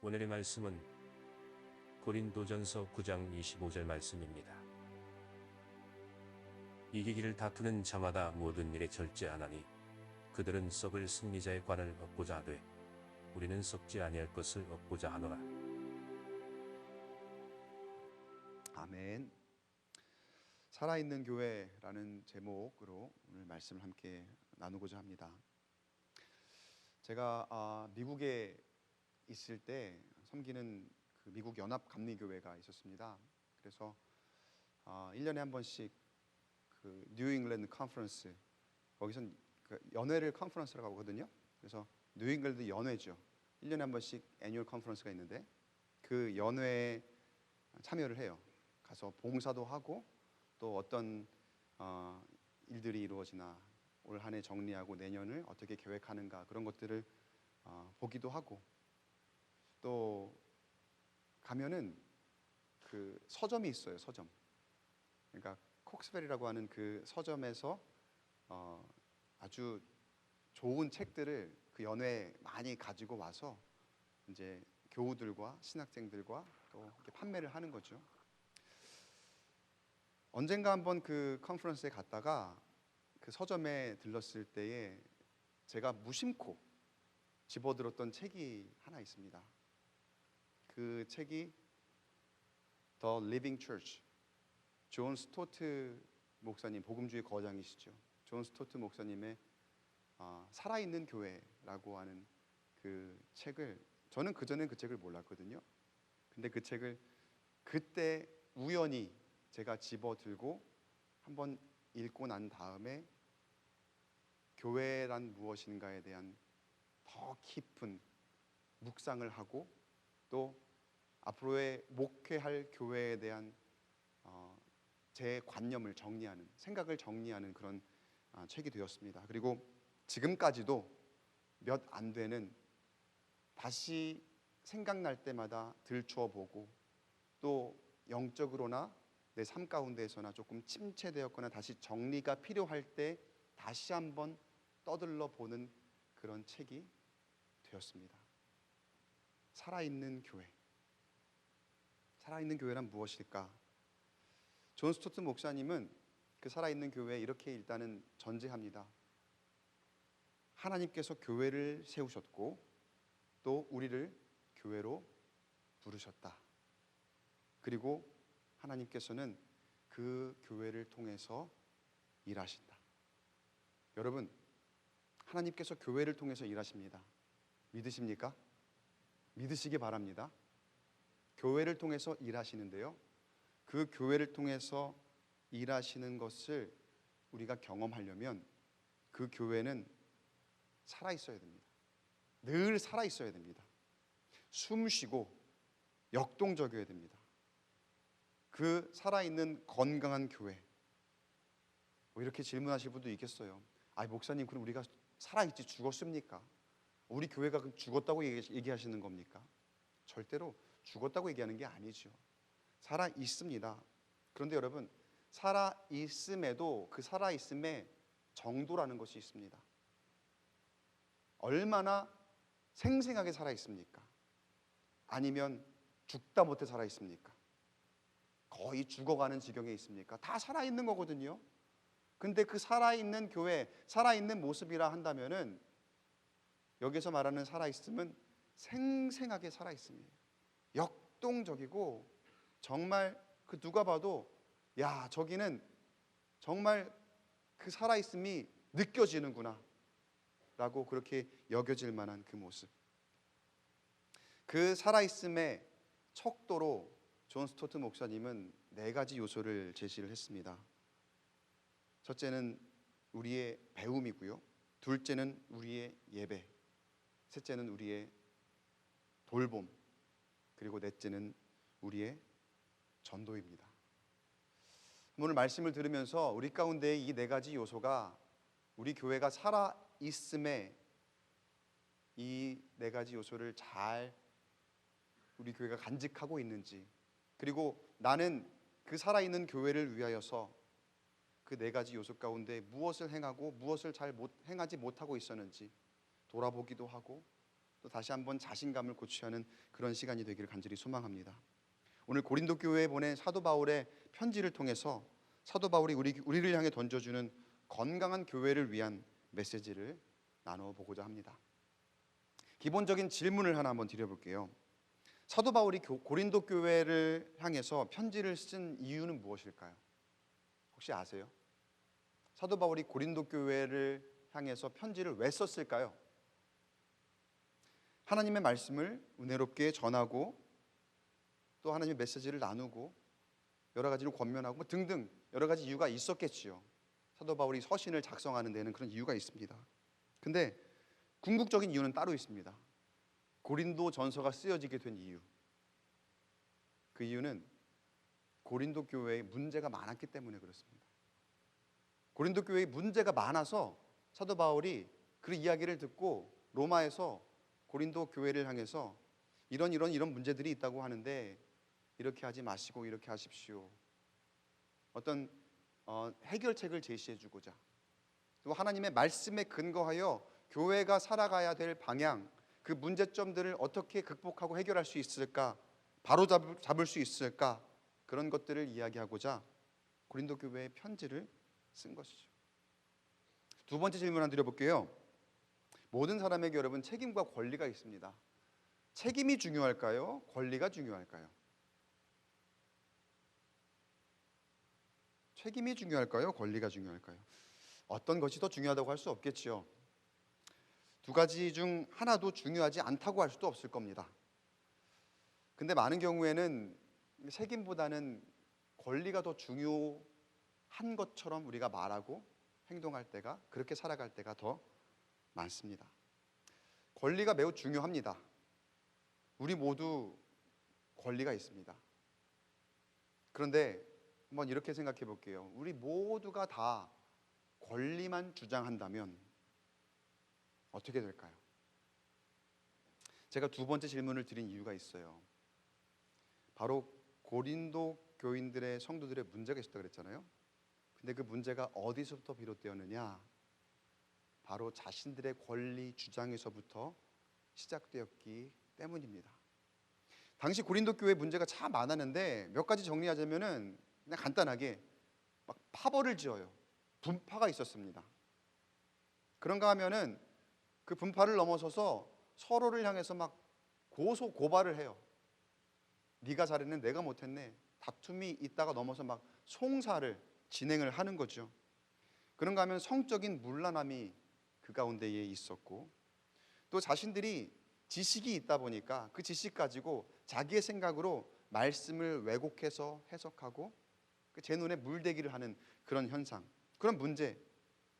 오늘의 말씀은 고린도전서 9장 25절 말씀입니다. 이기기를 다투는 자마다 모든 일에 절제하나니 그들은 썩을 승리자의 관을 얻고자 하되 우리는 썩지 아니할 것을 얻고자 하노라. 아멘. 살아있는 교회라는 제목으로 오늘 말씀을 함께 나누고자 합니다. 제가 미국에 있을 때 섬기는 그 미국 연합 감리교회가 있었습니다. 그래서 1년에 한 번씩 그 뉴 잉글랜드 컨퍼런스, 거기선 그 연회를 컨퍼런스라고 하거든요. 그래서 뉴 잉글랜드 연회죠. 1년에 한 번씩 애뉴얼 컨퍼런스가 있는데 그 연회에 참여를 해요. 가서 봉사도 하고 또 어떤 일들이 이루어지나 올 한 해 정리하고 내년을 어떻게 계획하는가 그런 것들을 보기도 하고, 또 가면은 그 서점이 있어요. 서점. 그러니까 콕스벨이라고 하는 그 서점에서 아주 좋은 책들을 그 연회에 많이 가지고 와서 이제 교우들과 신학생들과 또 이렇게 판매를 하는 거죠. 언젠가 한번 그 컨퍼런스에 갔다가 그 서점에 들렀을 때에 제가 무심코 집어들었던 책이 하나 있습니다. 그 책이 The Living Church, 존 스토트 목사님, 복음주의 거장이시죠. 존 스토트 목사님의 살아있는 교회라고 하는 그 책을, 저는 그전엔 그 책을 몰랐거든요. 근데 그 책을 그때 우연히 제가 집어들고 한번 읽고 난 다음에 교회란 무엇인가에 대한 더 깊은 묵상을 하고 또 앞으로의 목회할 교회에 대한 제 관념을 정리하는, 생각을 정리하는 그런 책이 되었습니다. 그리고 지금까지도 몇 안 되는, 다시 생각날 때마다 들춰보고 또 영적으로나 내 삶 가운데에서나 조금 침체되었거나 다시 정리가 필요할 때 다시 한번 떠들러 보는 그런 책이 되었습니다. 살아있는 교회. 살아있는 교회란 무엇일까? 존 스토트 목사님은 그 살아있는 교회에 이렇게 일단은 전제합니다. 하나님께서 교회를 세우셨고 또 우리를 교회로 부르셨다. 그리고 하나님께서는 그 교회를 통해서 일하신다. 여러분, 하나님께서 교회를 통해서 일하십니다. 믿으십니까? 믿으시기 바랍니다. 교회를 통해서 일하시는데요, 그 교회를 통해서 일하시는 것을 우리가 경험하려면 그 교회는 살아있어야 됩니다. 늘 살아있어야 됩니다. 숨쉬고 역동적이어야 됩니다. 그 살아있는 건강한 교회. 뭐 이렇게 질문하실 분도 있겠어요. 목사님, 그럼 우리가 살아있지 죽었습니까? 우리 교회가 죽었다고 얘기하시는 겁니까? 절대로 죽었다고 얘기하는 게 아니죠. 살아있습니다. 그런데 여러분, 살아있음에도 그 살아있음의 정도라는 것이 있습니다. 얼마나 생생하게 살아있습니까? 아니면 죽다 못해 살아있습니까? 거의 죽어가는 지경에 있습니까? 다 살아있는 거거든요. 근데 그 살아있는 교회, 살아있는 모습이라 한다면은 여기서 말하는 살아있음은 생생하게 살아있음이에요. 역동적이고 정말 그 누가 봐도 야, 저기는 정말 그 살아있음이 느껴지는구나 라고 그렇게 여겨질 만한 그 모습. 그 살아있음의 척도로 존 스토트 목사님은 4가지 요소를 제시를 했습니다. 첫째는 우리의 배움이고요, 둘째는 우리의 예배, 셋째는 우리의 돌봄, 그리고 넷째는 우리의 전도입니다. 오늘 말씀을 들으면서 우리 가운데 이 4가지 요소가 우리 교회가 살아있음에 이 4가지 요소를 잘 우리 교회가 간직하고 있는지, 그리고 나는 그 살아있는 교회를 위하여서 그 4가지 요소 가운데 무엇을 행하고 무엇을 잘 행하지 못하고 있었는지 돌아보기도 하고, 또 또 다시 한번 자신감을 고취하는 그런 시간이 되기를 간절히 소망합니다. 오늘 고린도 교회에 보낸 사도 바울의 편지를 통해서 사도 바울이 우리를 향해 던져주는 건강한 교회를 위한 메시지를 나눠보고자 합니다. 기본적인 질문을 하나 한번 드려볼게요. 사도 바울이 고린도 교회를 향해서 편지를 쓴 이유는 무엇일까요? 혹시 아세요? 사도 바울이 고린도 교회를 향해서 편지를 왜 썼을까요? 하나님의 말씀을 은혜롭게 전하고 또 하나님의 메시지를 나누고 여러 가지를 권면하고 등등 여러 가지 이유가 있었겠지요. 사도 바울이 서신을 작성하는 데는 그런 이유가 있습니다. 근데 궁극적인 이유는 따로 있습니다. 고린도 전서가 쓰여지게 된 이유. 그 이유는 고린도 교회에 문제가 많았기 때문에 그렇습니다. 고린도 교회에 문제가 많아서 사도 바울이 그 이야기를 듣고 로마에서 고린도 교회를 향해서 이런 문제들이 있다고 하는데 이렇게 하지 마시고 이렇게 하십시오. 어떤 해결책을 제시해 주고자 또 하나님의 말씀에 근거하여 교회가 살아가야 될 방향, 그 문제점들을 어떻게 극복하고 해결할 수 있을까, 바로 잡을 수 있을까, 그런 것들을 이야기하고자 고린도 교회에 편지를 쓴 것이죠. 두 번째 질문 하나 드려볼게요. 모든 사람에게 여러분 책임과 권리가 있습니다. 책임이 중요할까요? 권리가 중요할까요? 책임이 중요할까요? 권리가 중요할까요? 어떤 것이 더 중요하다고 할 수 없겠지요. 두 가지 중 하나도 중요하지 않다고 할 수도 없을 겁니다. 근데 많은 경우에는 책임보다는 권리가 더 중요한 것처럼 우리가 말하고 행동할 때가, 그렇게 살아갈 때가 더 많습니다. 권리가 매우 중요합니다. 우리 모두 권리가 있습니다. 그런데 한번 이렇게 생각해 볼게요. 우리 모두가 다 권리만 주장한다면 어떻게 될까요? 제가 두 번째 질문을 드린 이유가 있어요. 바로 고린도 교인들의 성도들의 문제가 있었다고 그랬잖아요. 근데 그 문제가 어디서부터 비롯되었느냐? 바로 자신들의 권리 주장에서부터 시작되었기 때문입니다. 당시 고린도 교회 문제가 참 많았는데 몇 가지 정리하자면은 그냥 간단하게 막 파벌을 지어요. 분파가 있었습니다. 그런가 하면은 그 분파를 넘어서서 서로를 향해서 막 고소 고발을 해요. 네가 잘했네, 내가 못했네. 다툼이 있다가 넘어서 막 송사를 진행을 하는 거죠. 그런가 하면 성적인 문란함이 그 가운데에 있었고, 또 자신들이 지식이 있다 보니까 그 지식 가지고 자기의 생각으로 말씀을 왜곡해서 해석하고 제 눈에 물대기를 하는 그런 현상, 그런 문제,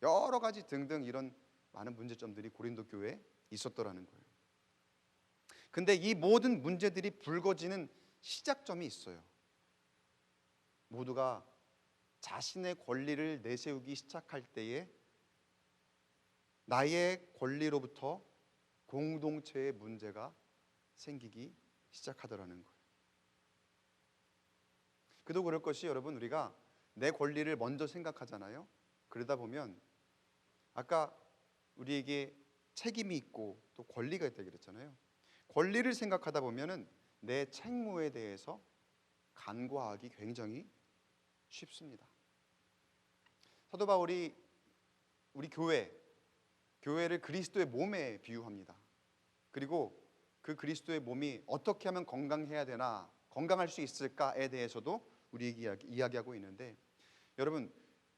여러 가지 등등 이런 많은 문제점들이 고린도 교회에 있었더라는 거예요. 근데 이 모든 문제들이 불거지는 시작점이 있어요. 모두가 자신의 권리를 내세우기 시작할 때에 나의 권리로부터 공동체의 문제가 생기기 시작하더라는 거예요. 그도 그럴 것이 여러분, 우리가 내 권리를 먼저 생각하잖아요. 그러다 보면 아까 우리에게 책임이 있고 또 권리가 있다고 그랬잖아요. 권리를 생각하다 보면은 내 책무에 대해서 간과하기 굉장히 쉽습니다. 사도 바울이 우리 교회를 그리스도의 몸에 비유합니다. 그리고 그 그리스도의 몸이 어떻게 하면 건강해야 되나, 건강할 수 있을까에 대해서도 우리에게 이야기하고 있는데, 여러분,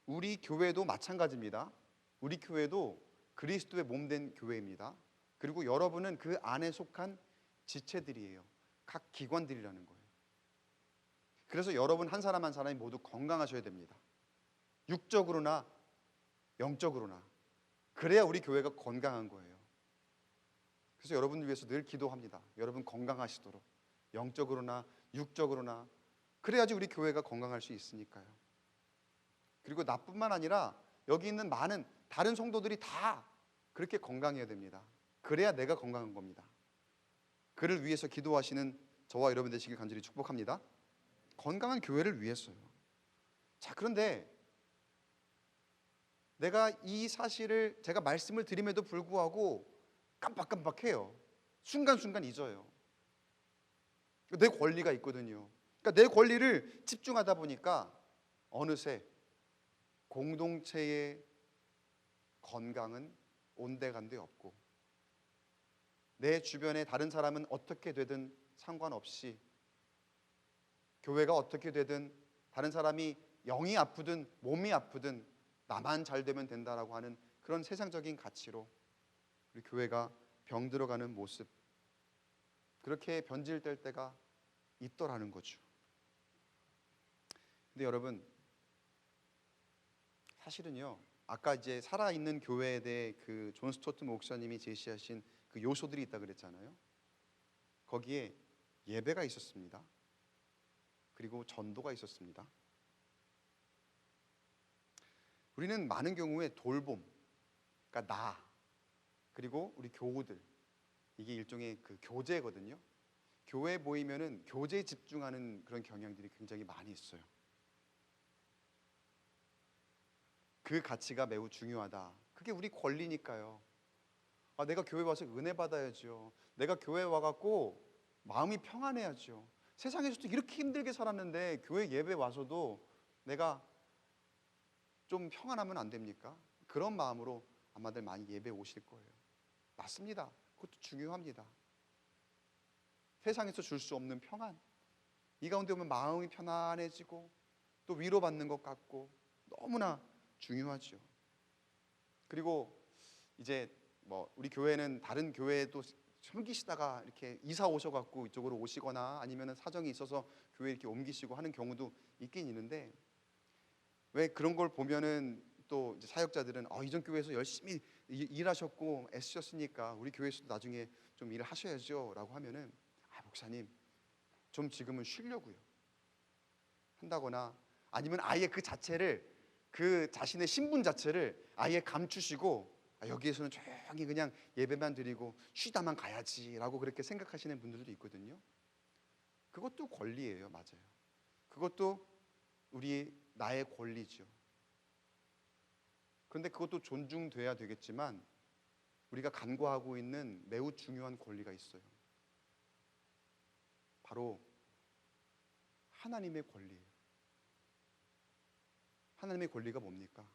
우리 교회도 마찬가지입니다. 우리 교회도 그리스도의 몸된 교회입니다. 그리고 여러분은 그 안에 속한 지체들이에요. 각 기관들이라는 거예요. 그래서 여러분 한 사람 한 사람이 모두 건강하셔야 됩니다. 육적으로나 영적으로나. 그래야 우리 교회가 건강한 거예요. 그래서 여러분을 위해서 늘 기도합니다. 여러분 건강하시도록, 영적으로나 육적으로나. 그래야지 우리 교회가 건강할 수 있으니까요. 그리고 나뿐만 아니라 여기 있는 많은 다른 성도들이 다 그렇게 건강해야 됩니다. 그래야 내가 건강한 겁니다. 그를 위해서 기도하시는 저와 여러분 되시길 간절히 축복합니다. 건강한 교회를 위해서요. 자, 그런데 내가 이 사실을 제가 말씀을 드림에도 불구하고 깜빡깜빡해요. 순간순간 잊어요. 내 권리가 있거든요. 그러니까 내 권리를 집중하다 보니까 어느새 공동체의 건강은 온데간데 없고, 내 주변에 다른 사람은 어떻게 되든 상관없이, 교회가 어떻게 되든, 다른 사람이 영이 아프든 몸이 아프든 나만 잘 되면 된다라고 하는 그런 세상적인 가치로 우리 교회가 병들어가는 모습, 그렇게 변질될 때가 있더라는 거죠. 근데 여러분, 사실은요, 아까 이제 살아있는 교회에 대해 그 존 스토트 목사님이 제시하신 그 요소들이 있다 그랬잖아요. 거기에 예배가 있었습니다. 그리고 전도가 있었습니다. 우리는 많은 경우에 돌봄, 그러니까 나, 그리고 우리 교우들, 이게 일종의 그 교제거든요. 교회 모이면은 교제에 집중하는 그런 경향들이 굉장히 많이 있어요. 그 가치가 매우 중요하다. 그게 우리 권리니까요. 내가 교회 와서 은혜 받아야죠. 내가 교회 와갖고 마음이 평안해야죠. 세상에서도 이렇게 힘들게 살았는데 교회 예배 와서도 내가 좀 평안하면 안 됩니까? 그런 마음으로 아마들 많이 예배 오실 거예요. 맞습니다. 그것도 중요합니다. 세상에서 줄 수 없는 평안, 이 가운데 오면 마음이 편안해지고 또 위로받는 것 같고 너무나 중요하죠. 그리고 이제 뭐 우리 교회는 다른 교회도 섬기시다가 이렇게 이사 오셔갖고 이쪽으로 오시거나 아니면 사정이 있어서 교회 이렇게 옮기시고 하는 경우도 있긴 있는데, 왜 그런 걸 보면은 또 이제 사역자들은 이전 교회에서 열심히 일하셨고 애쓰셨으니까 우리 교회에서도 나중에 좀 일을 하셔야죠 라고 하면은, 목사님 좀 지금은 쉬려고요 한다거나, 아니면 아예 그 자체를, 그 자신의 신분 자체를 아예 감추시고 여기에서는 조용히 그냥 예배만 드리고 쉬다만 가야지라고 그렇게 생각하시는 분들도 있거든요. 그것도 권리예요. 맞아요. 그것도 나의 권리죠. 그런데 그것도 존중돼야 되겠지만 우리가 간과하고 있는 매우 중요한 권리가 있어요. 바로 하나님의 권리예요. 하나님의 권리가 뭡니까?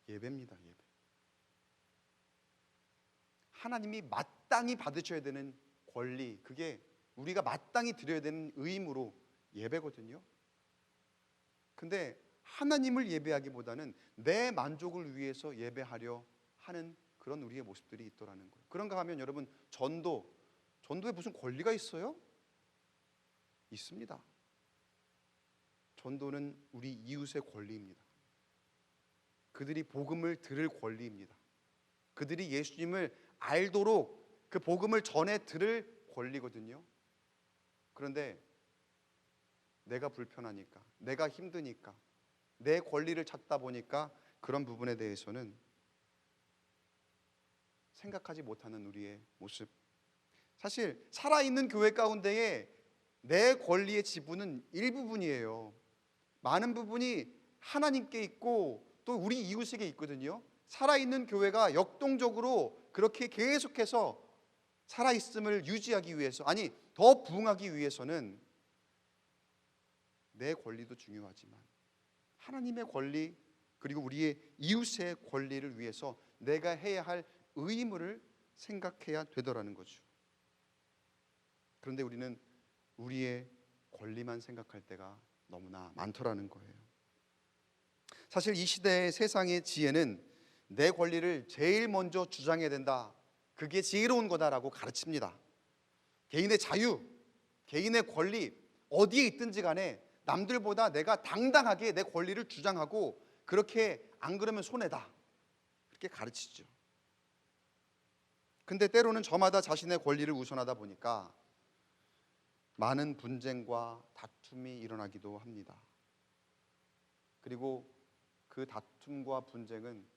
예배입니다. 예배. 하나님이 마땅히 받으셔야 되는 권리, 그게 우리가 마땅히 드려야 되는 의무로 예배거든요. 근데 하나님을 예배하기보다는 내 만족을 위해서 예배하려 하는 그런 우리의 모습들이 있더라는 거예요. 그런가 하면 여러분, 전도에 무슨 권리가 있어요? 있습니다. 전도는 우리 이웃의 권리입니다. 그들이 복음을 들을 권리입니다. 그들이 예수님을 알도록 그 복음을 전해 들을 권리거든요. 그런데 내가 불편하니까, 내가 힘드니까, 내 권리를 찾다 보니까 그런 부분에 대해서는 생각하지 못하는 우리의 모습. 사실 살아있는 교회 가운데에 내 권리의 지분은 일부분이에요. 많은 부분이 하나님께 있고 또 우리 이웃에게 있거든요. 살아있는 교회가 역동적으로 그렇게 계속해서 살아있음을 유지하기 위해서, 아니 더 부흥하기 위해서는 내 권리도 중요하지만 하나님의 권리, 그리고 우리의 이웃의 권리를 위해서 내가 해야 할 의무를 생각해야 되더라는 거죠. 그런데 우리는 우리의 권리만 생각할 때가 너무나 많더라는 거예요. 사실 이 시대의 세상의 지혜는 내 권리를 제일 먼저 주장해야 된다, 그게 지혜로운 거다라고 가르칩니다. 개인의 자유, 개인의 권리, 어디에 있든지 간에 남들보다 내가 당당하게 내 권리를 주장하고, 그렇게 안 그러면 손해다, 그렇게 가르치죠. 근데 때로는 저마다 자신의 권리를 우선하다 보니까 많은 분쟁과 다툼이 일어나기도 합니다. 그리고 그 다툼과 분쟁은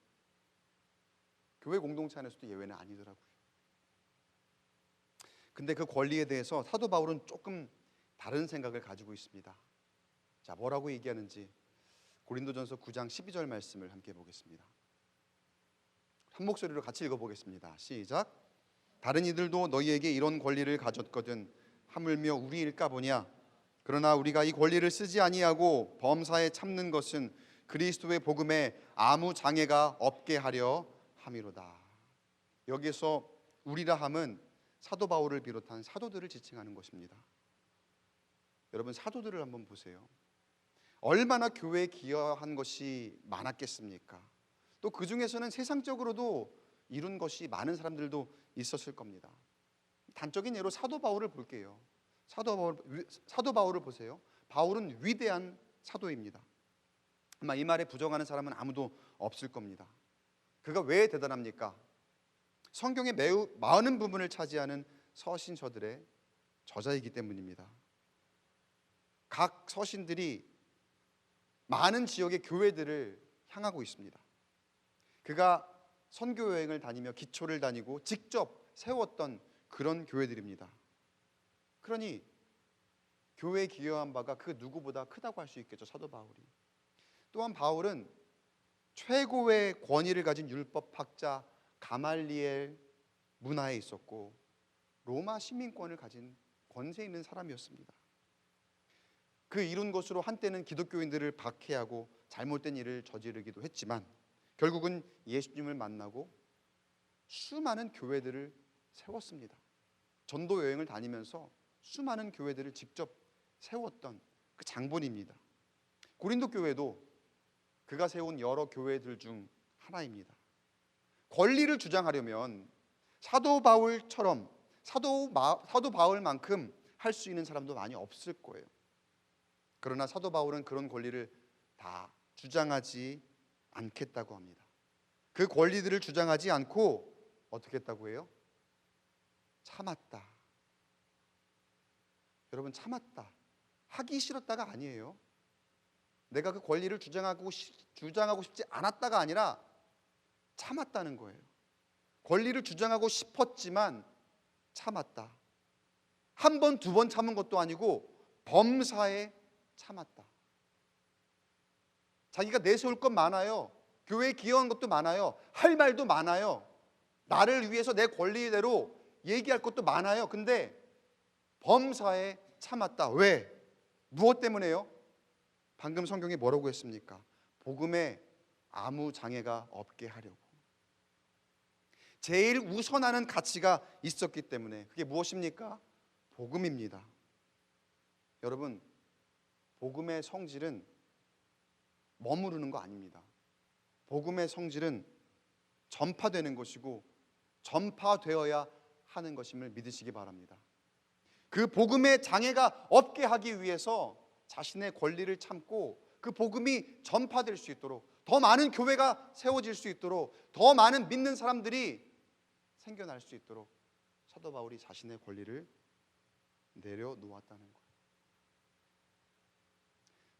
교회 공동체 안에서도 예외는 아니더라고요. 근데 그 권리에 대해서 사도 바울은 조금 다른 생각을 가지고 있습니다. 자, 뭐라고 얘기하는지 고린도전서 9장 12절 말씀을 함께 보겠습니다. 한 목소리로 같이 읽어보겠습니다. 시작. 다른 이들도 너희에게 이런 권리를 가졌거든 하물며 우리일까 보냐. 그러나 우리가 이 권리를 쓰지 아니하고 범사에 참는 것은 그리스도의 복음에 아무 장애가 없게 하려 함이로다. 여기서 우리라 함은 사도 바울을 비롯한 사도들을 지칭하는 것입니다. 여러분, 사도들을 한번 보세요. 얼마나 교회에 기여한 것이 많았겠습니까? 또 그 중에서는 세상적으로도 이룬 것이 많은 사람들도 있었을 겁니다. 단적인 예로 사도 바울을 볼게요. 사도 바울을 보세요. 바울은 위대한 사도입니다. 아마 이 말에 부정하는 사람은 아무도 없을 겁니다. 그가 왜 대단합니까? 성경의 매우 많은 부분을 차지하는 서신서들의 저자이기 때문입니다. 각 서신들이 많은 지역의 교회들을 향하고 있습니다. 그가 선교 여행을 다니며 기초를 다니고 직접 세웠던 그런 교회들입니다. 그러니 교회에 기여한 바가 그 누구보다 크다고 할 수 있겠죠, 사도 바울이. 또한 바울은 최고의 권위를 가진 율법학자 가말리엘 문화에 있었고 로마 시민권을 가진 권세 있는 사람이었습니다. 그 이룬 것으로 한때는 기독교인들을 박해하고 잘못된 일을 저지르기도 했지만 결국은 예수님을 만나고 수많은 교회들을 세웠습니다. 전도 여행을 다니면서 수많은 교회들을 직접 세웠던 그 장본입니다. 고린도 교회도 그가 세운 여러 교회들 중 하나입니다. 권리를 주장하려면 사도 바울처럼 사도 바울만큼 할 수 있는 사람도 많이 없을 거예요. 그러나 사도 바울은 그런 권리를 다 주장하지 않겠다고 합니다. 그 권리들을 주장하지 않고 어떻게 했다고 해요? 참았다. 여러분, 참았다. 하기 싫었다가 아니에요. 내가 그 권리를 주장하고 싶지 않았다가 아니라 참았다는 거예요. 권리를 주장하고 싶었지만 참았다. 한 번, 두 번 참은 것도 아니고 범사에 참았다. 자기가 내세울 것 많아요. 교회에 기여한 것도 많아요. 할 말도 많아요. 나를 위해서 내 권리대로 얘기할 것도 많아요. 근데 범사에 참았다. 왜? 무엇 때문에요? 방금 성경이 뭐라고 했습니까? 복음에 아무 장애가 없게 하려고. 제일 우선하는 가치가 있었기 때문에. 그게 무엇입니까? 복음입니다. 여러분, 복음의 성질은 머무르는 거 아닙니다. 복음의 성질은 전파되는 것이고 전파되어야 하는 것임을 믿으시기 바랍니다. 그 복음의 장애가 없게 하기 위해서 자신의 권리를 참고 그 복음이 전파될 수 있도록, 더 많은 교회가 세워질 수 있도록, 더 많은 믿는 사람들이 생겨날 수 있도록 사도 바울이 자신의 권리를 내려놓았다는 거예요.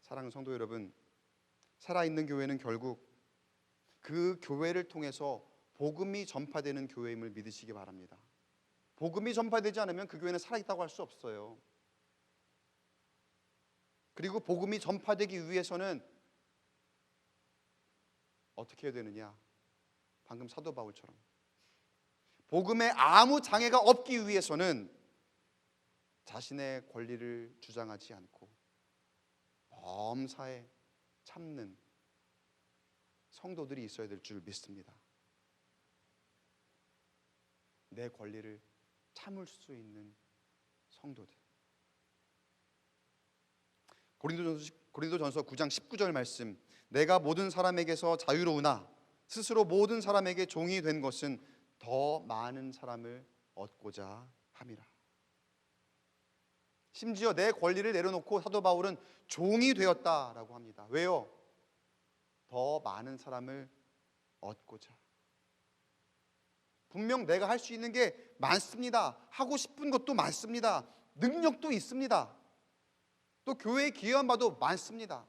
사랑하는 성도 여러분, 살아있는 교회는 결국 그 교회를 통해서 복음이 전파되는 교회임을 믿으시기 바랍니다. 복음이 전파되지 않으면 그 교회는 살아있다고 할 수 없어요. 그리고 복음이 전파되기 위해서는 어떻게 해야 되느냐? 방금 사도 바울처럼 복음에 아무 장애가 없기 위해서는 자신의 권리를 주장하지 않고 범사에 참는 성도들이 있어야 될 줄 믿습니다. 내 권리를 참을 수 있는 성도들. 고린도전서 9장 19절 말씀, 내가 모든 사람에게서 자유로우나 스스로 모든 사람에게 종이 된 것은 더 많은 사람을 얻고자 함이라. 심지어 내 권리를 내려놓고 사도 바울은 종이 되었다라고 합니다. 왜요? 더 많은 사람을 얻고자. 분명 내가 할 수 있는 게 많습니다. 하고 싶은 것도 많습니다. 능력도 있습니다. 또 교회에 기여한 바도 많습니다.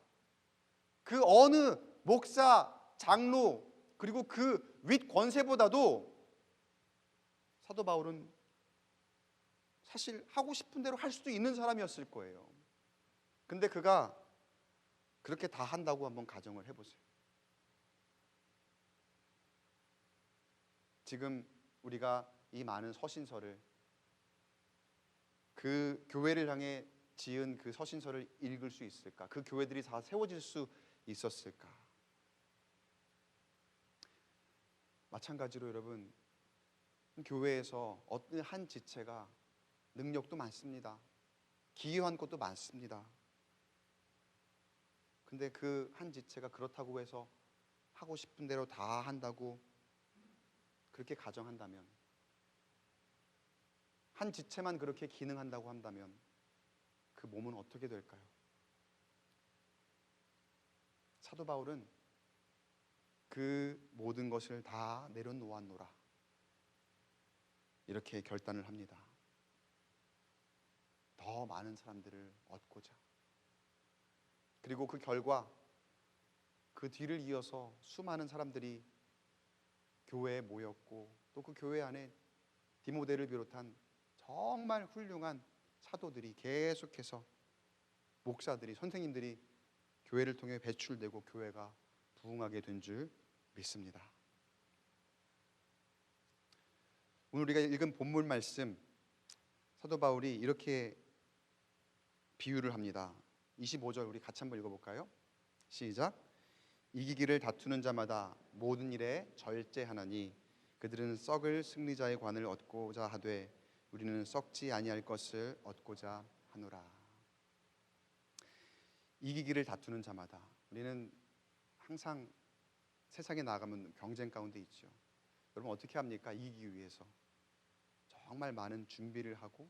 그 어느 목사, 장로, 그리고 그 윗 권세보다도 사도 바울은 사실 하고 싶은 대로 할 수도 있는 사람이었을 거예요. 근데 그가 그렇게 다 한다고 한번 가정을 해보세요. 지금 우리가 이 많은 서신서를, 그 교회를 향해 지은 그 서신서를 읽을 수 있을까? 그 교회들이 다 세워질 수 있었을까? 마찬가지로 여러분, 교회에서 어떤 한 지체가 능력도 많습니다. 기여한 것도 많습니다. 근데 그 한 지체가 그렇다고 해서 하고 싶은 대로 다 한다고 그렇게 가정한다면, 한 지체만 그렇게 기능한다고 한다면 그 몸은 어떻게 될까요? 사도 바울은 그 모든 것을 다 내려놓았노라, 이렇게 결단을 합니다. 더 많은 사람들을 얻고자. 그리고 그 결과, 그 뒤를 이어서 수많은 사람들이 교회에 모였고, 또 그 교회 안에 디모데를 비롯한 정말 훌륭한 사도들이 계속해서, 목사들이, 선생님들이 교회를 통해 배출되고 교회가 부흥하게 된 줄 믿습니다. 오늘 우리가 읽은 본문 말씀, 사도 바울이 이렇게 비유를 합니다. 25절 우리 같이 한번 읽어볼까요? 시작. 이기기를 다투는 자마다 모든 일에 절제하나니 그들은 썩을 승리자의 관을 얻고자 하되 우리는 썩지 아니할 것을 얻고자 하노라. 이기기를 다투는 자마다, 우리는 항상 세상에 나가면 경쟁 가운데 있죠. 여러분 어떻게 합니까? 이기기 위해서 정말 많은 준비를 하고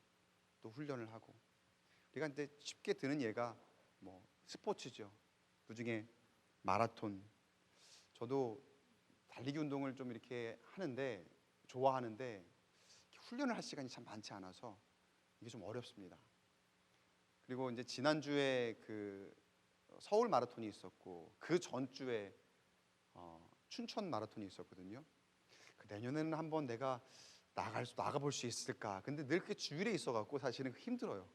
또 훈련을 하고. 우리가 이제 쉽게 드는 예가 뭐 스포츠죠. 그중에 마라톤. 저도 달리기 운동을 좀 이렇게 하는데, 좋아하는데 훈련을 할 시간이 참 많지 않아서 이게 좀 어렵습니다. 그리고 이제 지난주에 그 서울 마라톤이 있었고, 그 전주에 춘천 마라톤이 있었거든요. 내년에는 한번 내가 나가볼 수 있을까? 근데 늘 그게 주일에 있어갖고 사실은 힘들어요.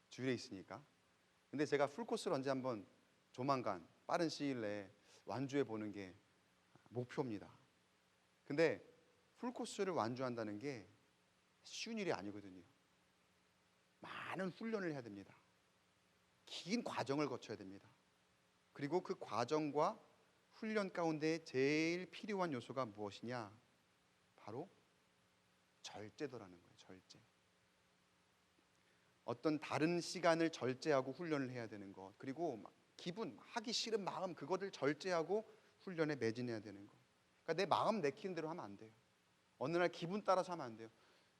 주일에 있으니까. 근데 제가 풀코스를 언제 한번 조만간 빠른 시일 내에 완주해 보는 게 목표입니다. 근데 풀코스를 완주한다는 게 쉬운 일이 아니거든요. 많은 훈련을 해야 됩니다. 긴 과정을 거쳐야 됩니다. 그리고 그 과정과 훈련 가운데 제일 필요한 요소가 무엇이냐? 바로 절제도라는 거예요. 절제. 어떤 다른 시간을 절제하고 훈련을 해야 되는 것, 그리고 기분, 하기 싫은 마음, 그것을 절제하고 훈련에 매진해야 되는 것. 그러니까 내 마음 내키는 대로 하면 안 돼요. 어느 날 기분 따라서 하면 안 돼요.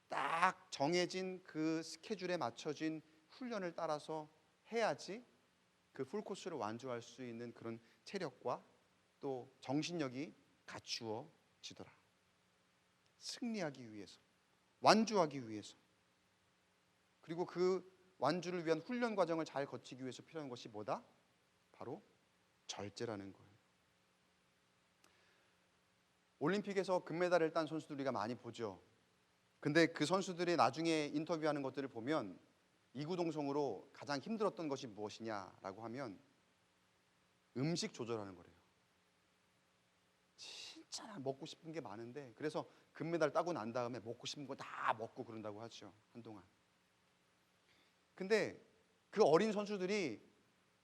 딱 정해진 그 스케줄에 맞춰진 훈련을 따라서 해야지 그 풀코스를 완주할 수 있는 그런 체력과 또 정신력이 갖추어지더라. 승리하기 위해서, 완주하기 위해서. 그리고 그 완주를 위한 훈련 과정을 잘 거치기 위해서 필요한 것이 뭐다? 바로 절제라는 거예요. 올림픽에서 금메달을 딴 선수들 우리가 많이 보죠. 근데 그 선수들이 나중에 인터뷰하는 것들을 보면 이구동성으로 가장 힘들었던 것이 무엇이냐라고 하면 음식 조절하는 거래요. 진짜 먹고 싶은 게 많은데, 그래서 금메달 따고 난 다음에 먹고 싶은 거 다 먹고 그런다고 하죠, 한동안. 근데 그 어린 선수들이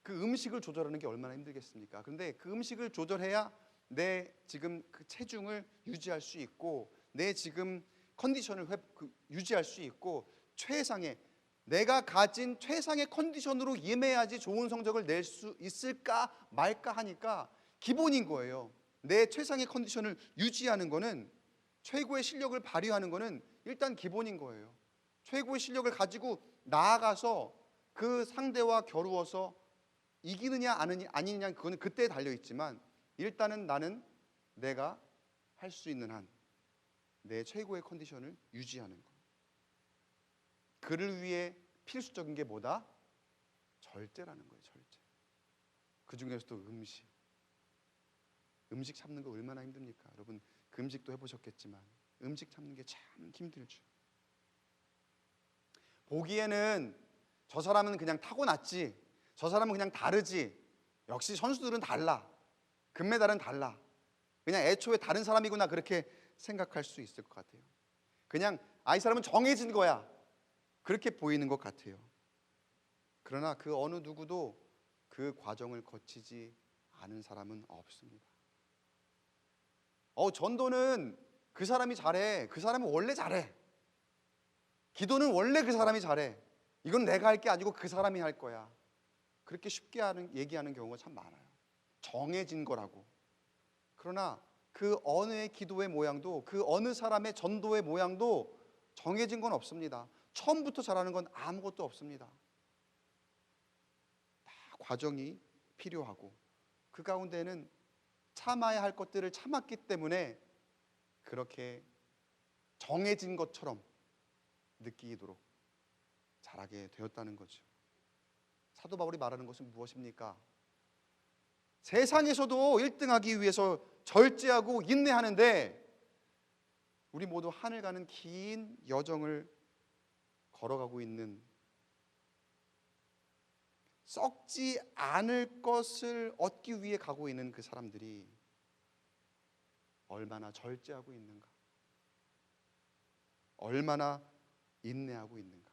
그 음식을 조절하는 게 얼마나 힘들겠습니까? 그런데 그 음식을 조절해야 내 지금 그 체중을 유지할 수 있고, 내 지금 컨디션을 유지할 수 있고, 최상의, 내가 가진 최상의 컨디션으로 임해야지 좋은 성적을 낼 수 있을까 말까 하니까 기본인 거예요. 내 최상의 컨디션을 유지하는 거는, 최고의 실력을 발휘하는 거는 일단 기본인 거예요. 최고의 실력을 가지고 나아가서 그 상대와 겨루어서 이기느냐 아니느냐 그거는 그때에 달려있지만, 일단은 나는 내가 할 수 있는 한 내 최고의 컨디션을 유지하는 것. 그를 위해 필수적인 게 뭐다? 절제라는 거예요. 절제. 그 중에서도 음식 참는 거 얼마나 힘듭니까? 여러분 그 음식도 해보셨겠지만 음식 참는 게 참 힘들죠. 보기에는 저 사람은 그냥 타고났지, 저 사람은 그냥 다르지, 역시 선수들은 달라, 금메달은 달라, 그냥 애초에 다른 사람이구나, 그렇게 생각할 수 있을 것 같아요. 그냥 이 사람은 정해진 거야, 그렇게 보이는 것 같아요. 그러나 그 어느 누구도 그 과정을 거치지 않은 사람은 없습니다. 전도는 그 사람이 잘해, 그 사람은 원래 잘해. 기도는 원래 그 사람이 잘해. 이건 내가 할 게 아니고 그 사람이 할 거야. 그렇게 쉽게 얘기하는 경우가 참 많아요. 정해진 거라고. 그러나 그 어느의 기도의 모양도, 그 어느 사람의 전도의 모양도 정해진 건 없습니다. 처음부터 잘하는 건 아무것도 없습니다. 다 과정이 필요하고, 그 가운데는 참아야 할 것들을 참았기 때문에 그렇게 정해진 것처럼 느끼도록 잘하게 되었다는 거죠. 사도 바울이 말하는 것은 무엇입니까? 세상에서도 1등하기 위해서 절제하고 인내하는데 우리 모두 하늘 가는 긴 여정을 걸어가고 있는, 썩지 않을 것을 얻기 위해 가고 있는 그 사람들이 얼마나 절제하고 있는가, 얼마나 인내하고 있는가,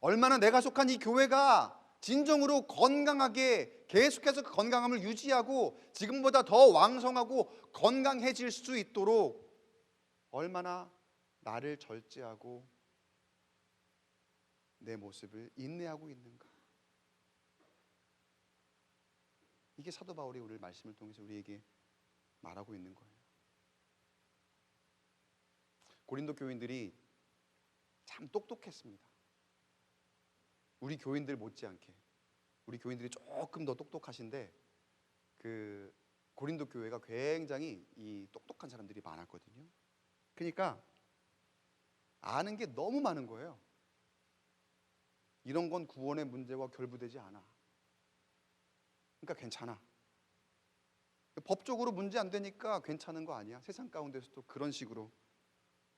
얼마나 내가 속한 이 교회가 진정으로 건강하게 계속해서 그 건강함을 유지하고 지금보다 더 왕성하고 건강해질 수 있도록 얼마나 나를 절제하고 내 모습을 인내하고 있는가. 이게 사도 바울이 오늘 말씀을 통해서 우리에게 말하고 있는 거예요. 고린도 교인들이 참 똑똑했습니다. 우리 교인들 못지않게, 우리 교인들이 조금 더 똑똑하신데 그 고린도 교회가 굉장히 이 똑똑한 사람들이 많았거든요. 그러니까 아는 게 너무 많은 거예요. 이런 건 구원의 문제와 결부되지 않아. 그러니까 괜찮아. 법적으로 문제 안 되니까 괜찮은 거 아니야. 세상 가운데서도 그런 식으로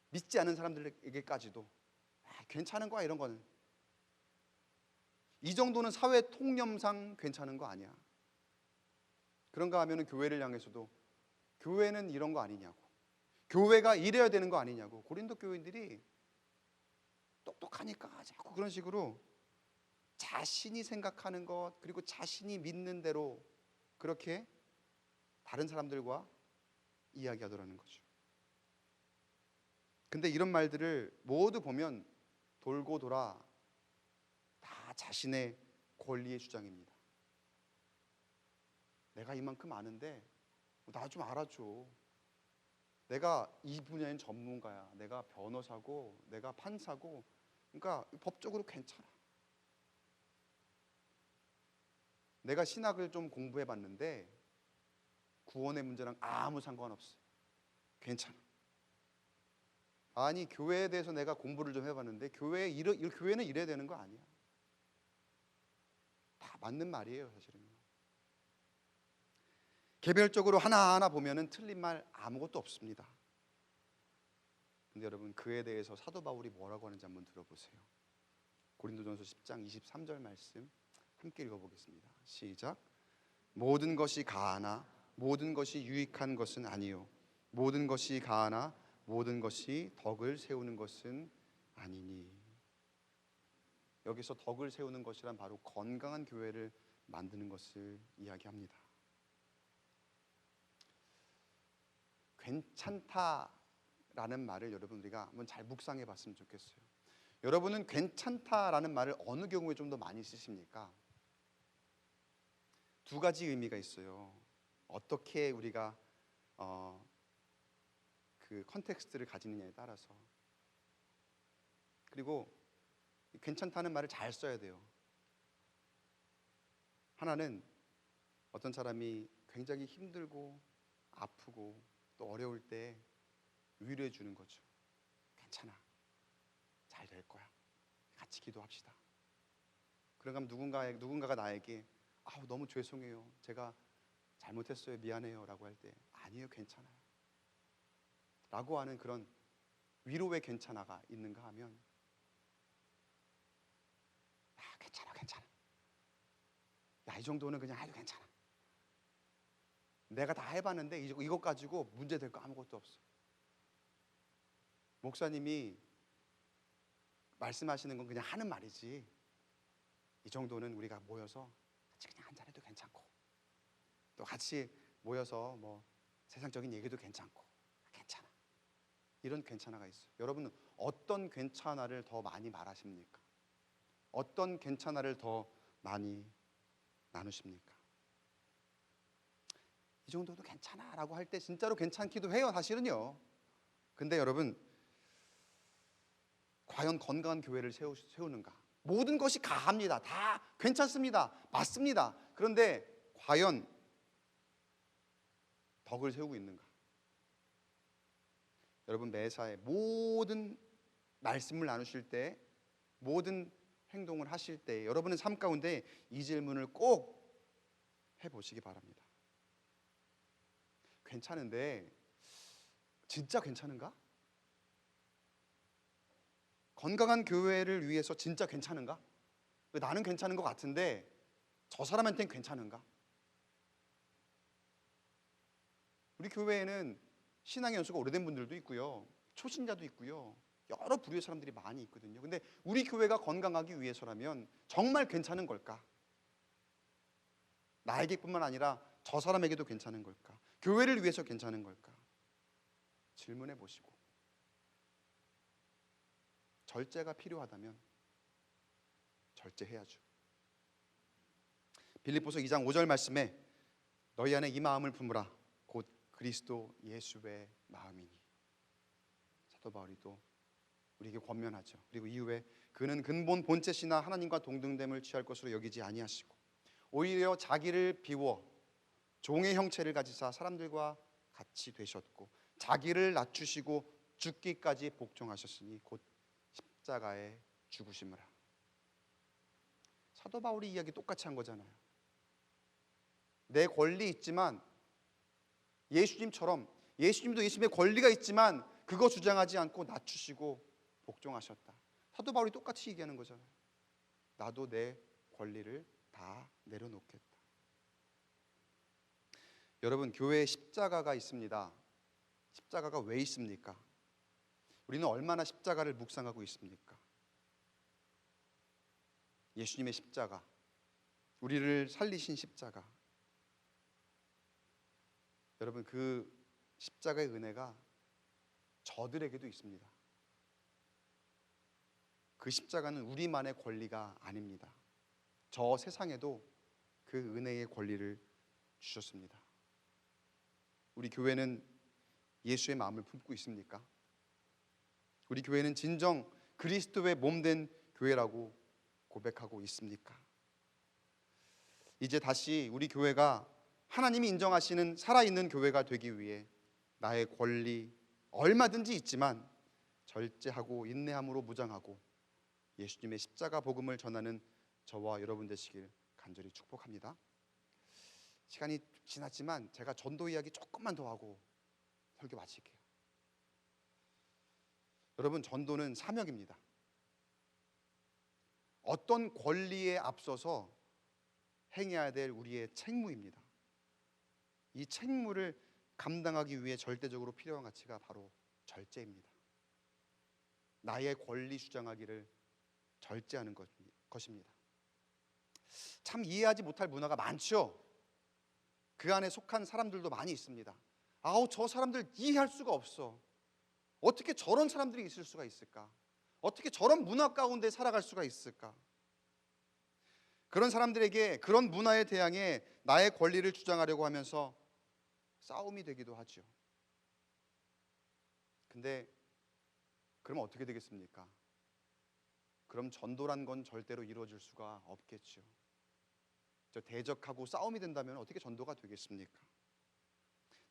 믿지 않는 사람들에게까지도 괜찮은 거야, 이런 거는. 이 정도는 사회 통념상 괜찮은 거 아니야. 그런가 하면은 교회를 향해서도 교회는 이런 거 아니냐고, 교회가 이래야 되는 거 아니냐고. 고린도 교인들이 똑똑하니까 자꾸 그런 식으로 자신이 생각하는 것, 그리고 자신이 믿는 대로 그렇게 다른 사람들과 이야기하더라는 거죠. 근데 이런 말들을 모두 보면 돌고 돌아 다 자신의 권리의 주장입니다. 내가 이만큼 아는데 나 좀 알아줘. 내가 이 분야엔 전문가야. 내가 변호사고, 내가 판사고, 그러니까 법적으로 괜찮아. 내가 신학을 좀 공부해 봤는데 구원의 문제랑 아무 상관없어. 괜찮아. 아니, 교회에 대해서 내가 공부를 좀 해봤는데 교회는 이래야 되는 거 아니야. 다 맞는 말이에요, 사실은요. 개별적으로 하나하나 보면은 틀린 말 아무것도 없습니다. 근데 여러분, 그에 대해서 사도 바울이 뭐라고 하는지 한번 들어보세요. 고린도전서 10장 23절 말씀 함께 읽어보겠습니다. 시작. 모든 것이 가하나 모든 것이 유익한 것은 아니요, 모든 것이 가하나 모든 것이 덕을 세우는 것은 아니니. 여기서 덕을 세우는 것이란 바로 건강한 교회를 만드는 것을 이야기합니다. 괜찮다라는 말을 여러분 우리가 한번 잘 묵상해 봤으면 좋겠어요. 여러분은 괜찮다라는 말을 어느 경우에 좀 더 많이 쓰십니까? 두 가지 의미가 있어요. 어떻게 우리가 그 컨텍스트를 가지느냐에 따라서. 그리고 괜찮다는 말을 잘 써야 돼요. 하나는 어떤 사람이 굉장히 힘들고 아프고 또 어려울 때 위로해 주는 거죠. 괜찮아, 잘 될 거야, 같이 기도합시다. 그러면 누군가가 나에게 너무 죄송해요, 제가 잘못했어요, 미안해요 라고 할 때 아니에요, 괜찮아요 라고 하는 그런 위로의 괜찮아가 있는가 하면 괜찮아, 야, 이 정도는 그냥 해도 괜찮아, 내가 다 해봤는데 이것 가지고 문제 될 거 아무것도 없어, 목사님이 말씀하시는 건 그냥 하는 말이지, 이 정도는 우리가 모여서 같이 그냥 한잔해도 괜찮고, 또 같이 모여서 뭐 세상적인 얘기도 괜찮고, 괜찮아. 이런 괜찮아가 있어요. 여러분은 어떤 괜찮아를 더 많이 말하십니까? 어떤 괜찮아를 더 많이 나누십니까? 이 정도도 괜찮아라고 할 때 진짜로 괜찮기도 해요, 사실은요. 근데 여러분, 과연 건강한 교회를 세우는가? 모든 것이 가합니다. 다 괜찮습니다. 맞습니다. 그런데 과연 덕을 세우고 있는가? 여러분, 매사에 모든 말씀을 나누실 때, 모든 행동을 하실 때 여러분의 삶 가운데 이 질문을 꼭 해보시기 바랍니다. 괜찮은데 진짜 괜찮은가? 건강한 교회를 위해서 진짜 괜찮은가? 나는 괜찮은 것 같은데 저 사람한테는 괜찮은가? 우리 교회에는 신앙의 연수가 오래된 분들도 있고요, 초신자도 있고요, 여러 부류의 사람들이 많이 있거든요. 근데 우리 교회가 건강하기 위해서라면 정말 괜찮은 걸까? 나에게뿐만 아니라 저 사람에게도 괜찮은 걸까? 교회를 위해서 괜찮은 걸까? 질문해 보시고, 절제가 필요하다면 절제해야죠. 빌립보서 2장 5절 말씀에 너희 안에 이 마음을 품으라 곧 그리스도 예수의 마음이니. 사도 바울이 또 우리에게 권면하죠. 그리고 이후에 그는 근본 본체시나 하나님과 동등됨을 취할 것으로 여기지 아니하시고 오히려 자기를 비워 종의 형체를 가지사 사람들과 같이 되셨고 자기를 낮추시고 죽기까지 복종하셨으니 곧 십자가에 죽으심이라. 사도 바울이 이야기 똑같이 한 거잖아요. 내 권리 있지만 예수님처럼, 예수님도 예수님의 권리가 있지만 그거 주장하지 않고 낮추시고 복종하셨다. 사도 바울이 똑같이 얘기하는 거잖아요. 나도 내 권리를 다 내려놓겠다. 여러분, 교회에 십자가가 있습니다. 십자가가 왜 있습니까? 우리는 얼마나 십자가를 묵상하고 있습니까? 예수님의 십자가, 우리를 살리신 십자가. 여러분, 그 십자가의 은혜가 저들에게도 있습니다. 그 십자가는 우리만의 권리가 아닙니다. 저 세상에도 그 은혜의 권리를 주셨습니다. 우리 교회는 예수의 마음을 품고 있습니까? 우리 교회는 진정 그리스도의 몸된 교회라고 고백하고 있습니까? 이제 다시 우리 교회가 하나님이 인정하시는 살아있는 교회가 되기 위해 나의 권리 얼마든지 있지만 절제하고 인내함으로 무장하고 예수님의 십자가 복음을 전하는 저와 여러분 되시길 간절히 축복합니다. 시간이 지났지만 제가 전도 이야기 조금만 더 하고 설교 마칠게요. 여러분, 전도는 사명입니다. 어떤 권리에 앞서서 행해야 될 우리의 책무입니다. 이 책무를 감당하기 위해 절대적으로 필요한 가치가 바로 절제입니다. 나의 권리 주장하기를 절제하는 것입니다. 참 이해하지 못할 문화가 많죠. 그 안에 속한 사람들도 많이 있습니다. 아우, 저 사람들 이해할 수가 없어. 어떻게 저런 사람들이 있을 수가 있을까? 어떻게 저런 문화 가운데 살아갈 수가 있을까? 그런 사람들에게, 그런 문화에 대항해 나의 권리를 주장하려고 하면서 싸움이 되기도 하죠. 근데 그럼 어떻게 되겠습니까? 그럼 전도란 건 절대로 이루어질 수가 없겠죠. 저 대적하고 싸움이 된다면 어떻게 전도가 되겠습니까?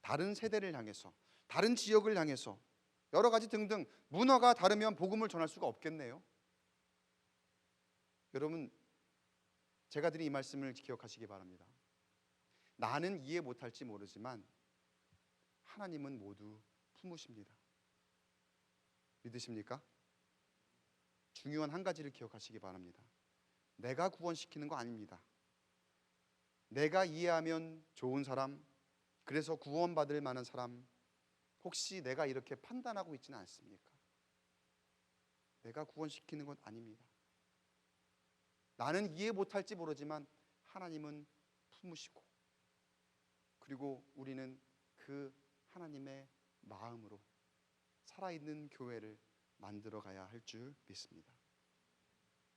다른 세대를 향해서, 다른 지역을 향해서 여러 가지 등등 문화가 다르면 복음을 전할 수가 없겠네요. 여러분, 제가 드린 이 말씀을 기억하시기 바랍니다. 나는 이해 못할지 모르지만 하나님은 모두 품으십니다. 믿으십니까? 중요한 한 가지를 기억하시기 바랍니다. 내가 구원시키는 거 아닙니다. 내가 이해하면 좋은 사람, 그래서 구원받을 만한 사람, 혹시 내가 이렇게 판단하고 있지는 않습니까? 내가 구원시키는 건 아닙니다. 나는 이해 못할지 모르지만 하나님은 품으시고, 그리고 우리는 그 하나님의 마음으로 살아있는 교회를 만들어 가야 할 줄 믿습니다.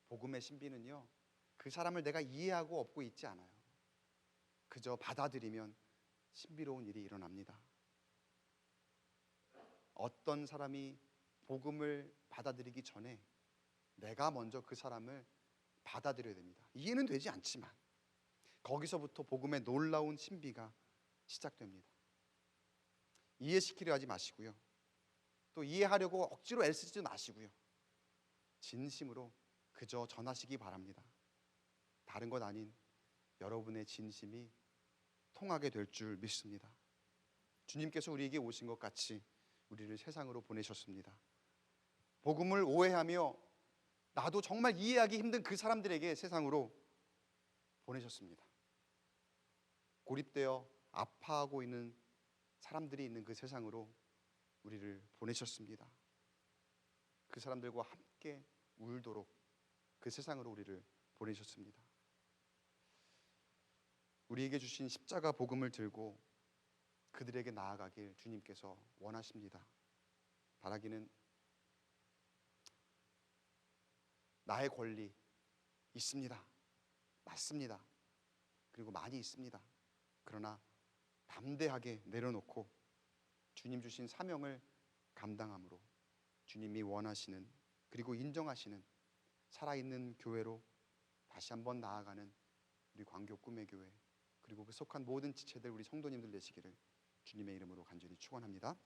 복음의 신비는요, 그 사람을 내가 이해하고 얻고 있지 않아요. 그저 받아들이면 신비로운 일이 일어납니다. 어떤 사람이 복음을 받아들이기 전에 내가 먼저 그 사람을 받아들여야 됩니다. 이해는 되지 않지만 거기서부터 복음의 놀라운 신비가 시작됩니다. 이해시키려 하지 마시고요, 또 이해하려고 억지로 애쓰지 마시고요, 진심으로 그저 전하시기 바랍니다. 다른 것 아닌 여러분의 진심이 통하게 될 줄 믿습니다. 주님께서 우리에게 오신 것 같이 우리를 세상으로 보내셨습니다. 복음을 오해하며 나도 정말 이해하기 힘든 그 사람들에게 세상으로 보내셨습니다. 고립되어 아파하고 있는 사람들이 있는 그 세상으로 우리를 보내셨습니다. 그 사람들과 함께 울도록 그 세상으로 우리를 보내셨습니다. 우리에게 주신 십자가 복음을 들고 그들에게 나아가길 주님께서 원하십니다. 바라기는 나의 권리 있습니다. 맞습니다. 그리고 많이 있습니다. 그러나 담대하게 내려놓고 주님 주신 사명을 감당함으로 주님이 원하시는, 그리고 인정하시는 살아있는 교회로 다시 한번 나아가는 우리 광교 꿈의 교회, 그리고 그 속한 모든 지체들, 우리 성도님들 되시기를 주님의 이름으로 간절히 축원합니다.